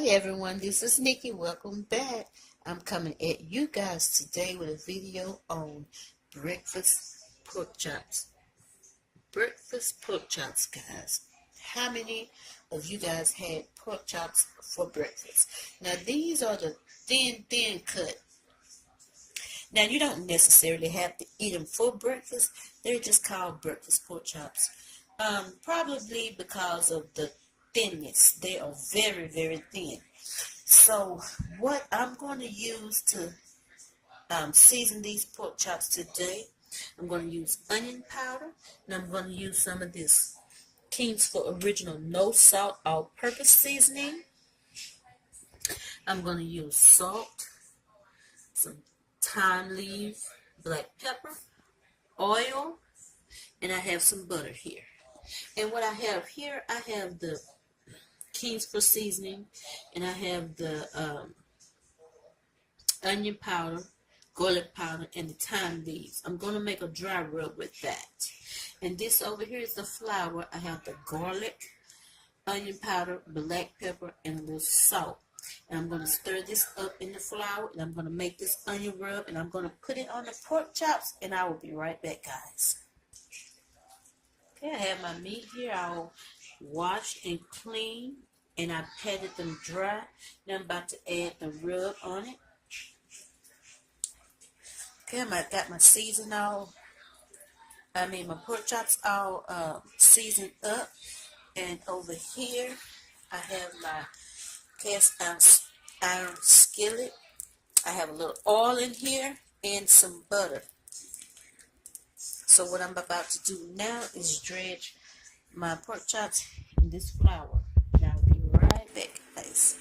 everyone, this is Nikki. Welcome back. I'm coming at you guys today with a video on breakfast pork chops. Breakfast pork chops, guys. How many of you guys had pork chops for breakfast? Now these are the thin cut. Now you don't necessarily have to eat them for breakfast. They're just called breakfast pork chops. Probably because of the thinness. They are very thin. So what I'm going to use to season these pork chops today, I'm going to use onion powder, and I'm going to use some of this Kingsford Original No Salt All-Purpose Seasoning. I'm going to use salt, some thyme leaves, black pepper, oil, and I have some butter here. And what I have here, I have the Kingsford seasoning, and I have the onion powder, garlic powder, and the thyme leaves. I'm going to make a dry rub with that. And this over here is the flour. I have the garlic, onion powder, black pepper, and a little salt. And I'm going to stir this up in the flour, and I'm going to make this onion rub, and I'm going to put it on the pork chops, and I will be right back, guys. Okay, I have my meat here all washed and clean, and I patted them dry. Now I'm about to add the rub on it. Okay, I got my season all, my pork chops all seasoned up. And over here, I have my cast iron skillet. I have a little oil in here and some butter. So what I'm about to do now is dredge my pork chops in this flour. And I'll be right back, guys.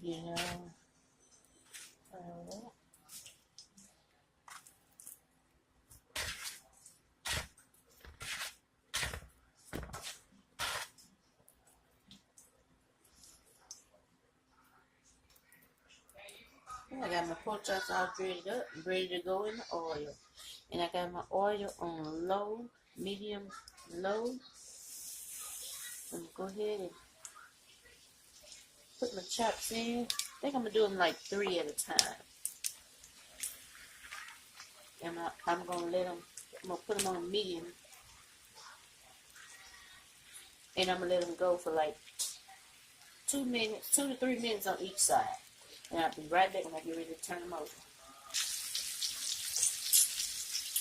You know, I got my pork chops all dreaded up, ready to go in the oil. And I got my oil on low, medium, low. I'm going to go ahead and put my chops in. I think I'm going to do them like 3 at a time. And I'm going to put them on medium. And I'm going to let them go for like 2 to 3 minutes on each side. And I'll be right back when I get ready to turn them over.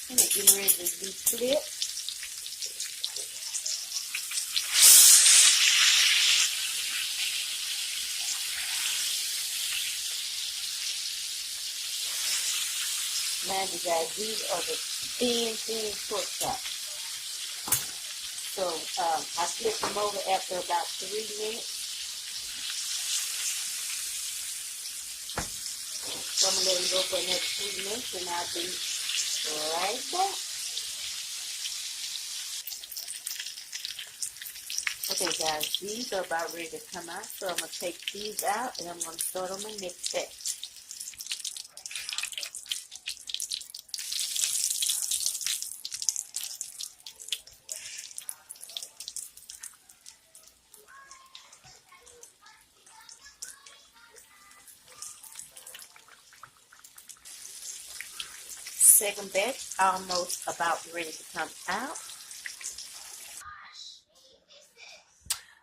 And they're getting ready to be flipped. Mind you guys, these are the thin pork chops. So I flip them over after about 3 minutes. So I'm going to let them go for another 3 minutes, and I'll be right back. Okay guys, these are about ready to come out, so I'm going to take these out, and I'm going to start on my next batch. Second batch almost about ready to come out.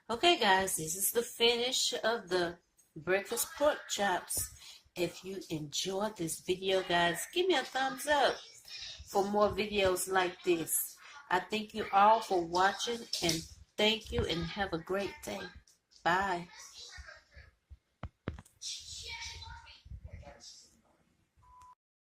Okay guys, this is the finish of the breakfast pork chops. If you enjoyed this video, guys, give me a thumbs up for more videos like this. I thank you all for watching, and thank you, and have a great day. Bye.